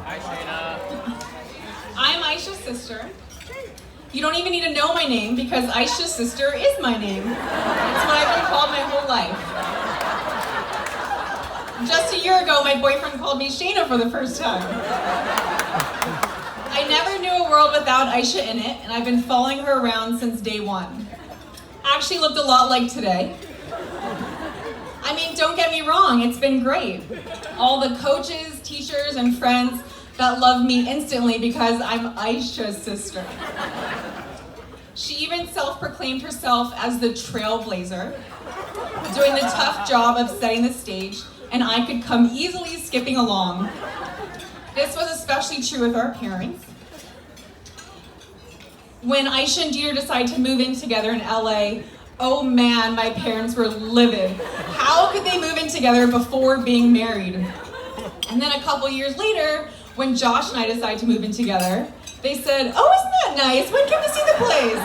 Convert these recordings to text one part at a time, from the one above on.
Hi, Shayna. I'm Aisha's sister. You don't even need to know my name because Aisha's sister is my name. It's what I've been called my whole life. Just a year ago, my boyfriend called me Shayna for the first time. I never knew a world without Aisha in it, and I've been following her around since day one. Actually looked a lot like today. I mean, don't get me wrong, it's been great. All the coaches, teachers, and friends that love me instantly because I'm Aisha's sister. She even self-proclaimed herself as the trailblazer, doing the tough job of setting the stage, and I could come easily skipping along. This was especially true with our parents. When Aisha and Jeter decided to move in together in LA, oh man, my parents were livid. How could they move in together before being married? And then a couple years later, when Josh and I decided to move in together, they said, oh, isn't that nice? When can we see the place?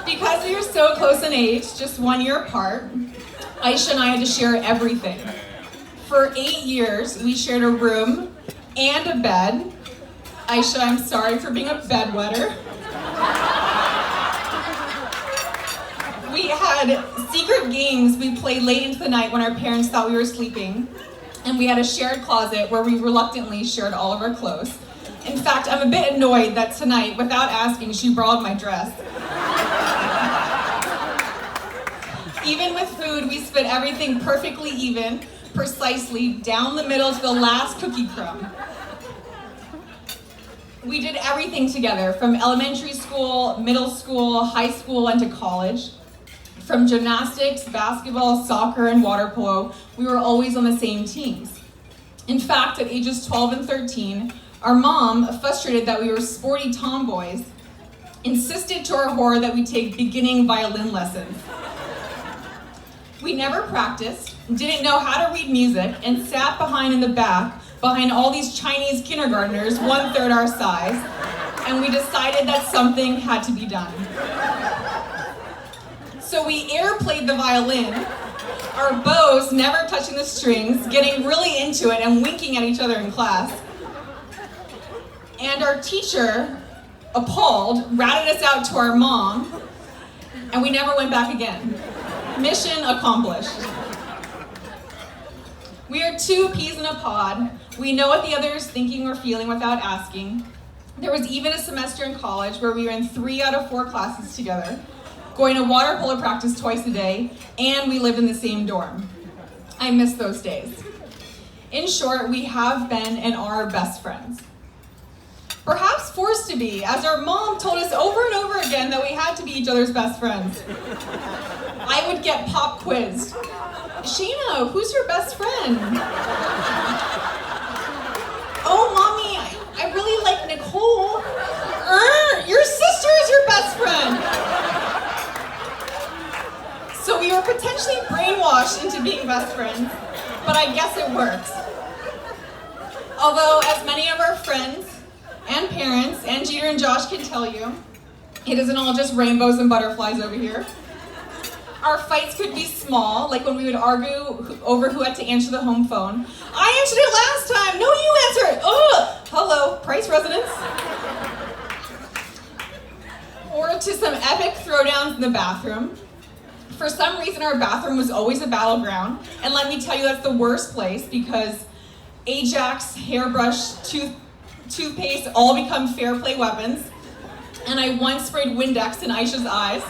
Because we were so close in age, just 1 year apart, Aisha and I had to share everything. For 8 years, we shared a room and a bed. Aisha, I'm sorry for being a bedwetter. We had secret games we played late into the night when our parents thought we were sleeping. And we had a shared closet where we reluctantly shared all of our clothes. In fact, I'm a bit annoyed that tonight, without asking, she borrowed my dress. Even with food, we split everything perfectly even, precisely, down the middle to the last cookie crumb. We did everything together, from elementary school, middle school, high school, and to college. From gymnastics, basketball, soccer, and water polo, we were always on the same teams. In fact, at ages 12 and 13, our mom, frustrated that we were sporty tomboys, insisted to our horror that we take beginning violin lessons. We never practiced, didn't know how to read music, and sat behind in the back, behind all these Chinese kindergartners, 1/3 our size, and we decided that something had to be done. So we airplayed the violin, our bows never touching the strings, getting really into it and winking at each other in class. And our teacher, appalled, ratted us out to our mom, and we never went back again. Mission accomplished. We are two peas in a pod. We know what the other is thinking or feeling without asking. There was even a semester in college where we were in 3 out of 4 classes together, going to water polo practice twice a day, and we lived in the same dorm. I miss those days. In short, we have been and are best friends. Perhaps forced to be, as our mom told us over and over again that we had to be each other's best friends. I would get pop quizzed. Shayna, who's your best friend? Oh, Mommy, I really like Nicole. Your sister is your best friend. So we were potentially brainwashed into being best friends, but I guess it works. Although, as many of our friends and parents and Jeter and Josh can tell you, it isn't all just rainbows and butterflies over here. Our fights could be small, like when we would argue over who had to answer the home phone. I answered it last time. No, you answered. Ugh. Hello, Price residence. Or to some epic throwdowns in the bathroom. For some reason, our bathroom was always a battleground. And let me tell you, that's the worst place because Ajax, hairbrush, toothpaste all become fair play weapons. And I once sprayed Windex in Aisha's eyes.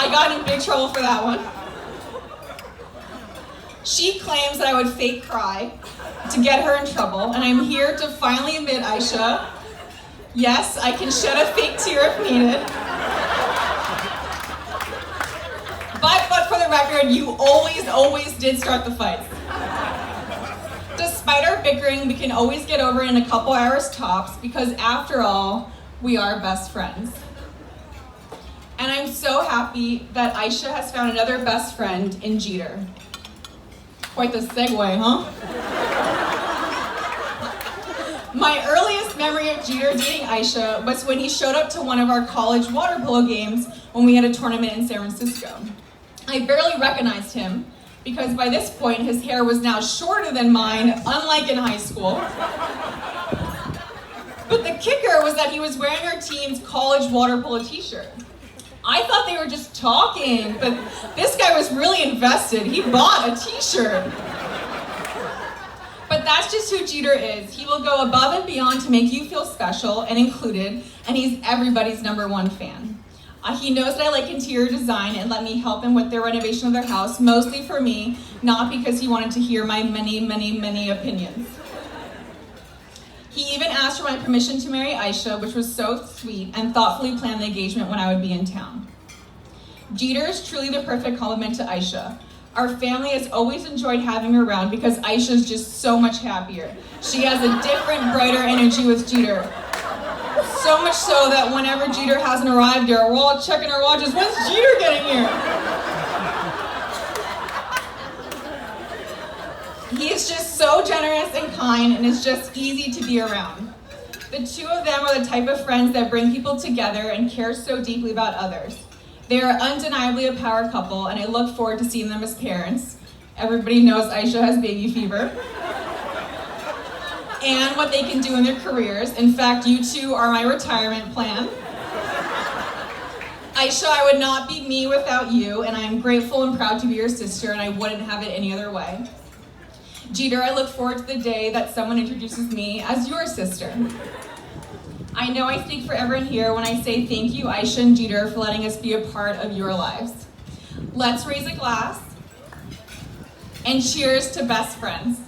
I got in big trouble for that one. She claims that I would fake cry to get her in trouble, and I'm here to finally admit, Aisha, yes, I can shed a fake tear if needed. But for the record, you always did start the fights. Despite our bickering, we can always get over it in a couple hours tops because after all, we are best friends. And I'm so happy that Aisha has found another best friend in Jeter. Quite the segue, huh? My earliest memory of Jeter dating Aisha was when he showed up to one of our college water polo games when we had a tournament in San Francisco. I barely recognized him, because by this point his hair was now shorter than mine, unlike in high school. But the kicker was that he was wearing our team's college water polo t-shirt. I thought they were just talking, but this guy was really invested. He bought a t-shirt. But that's just who Jeter is. He will go above and beyond to make you feel special and included, and he's everybody's #1 fan. He knows that I like interior design and let me help him with their renovation of their house, mostly for me, not because he wanted to hear my many, many, many opinions. He even asked for my permission to marry Aisha, which was so sweet, and thoughtfully planned the engagement when I would be in town. Jeter is truly the perfect complement to Aisha. Our family has always enjoyed having her around because Aisha is just so much happier. She has a different, brighter energy with Jeter. So much so that whenever Jeter hasn't arrived there, we're all checking our watches. When's Jeter getting here? He is just so generous and kind and is just easy to be around. The two of them are the type of friends that bring people together and care so deeply about others. They are undeniably a power couple, and I look forward to seeing them as parents. Everybody knows Aisha has baby fever. And what they can do in their careers. In fact, you two are my retirement plan. Aisha, I would not be me without you, and I am grateful and proud to be your sister, and I wouldn't have it any other way. Jeter, I look forward to the day that someone introduces me as your sister. I know I speak for everyone here when I say thank you, Aisha and Jeter, for letting us be a part of your lives. Let's raise a glass, and cheers to best friends.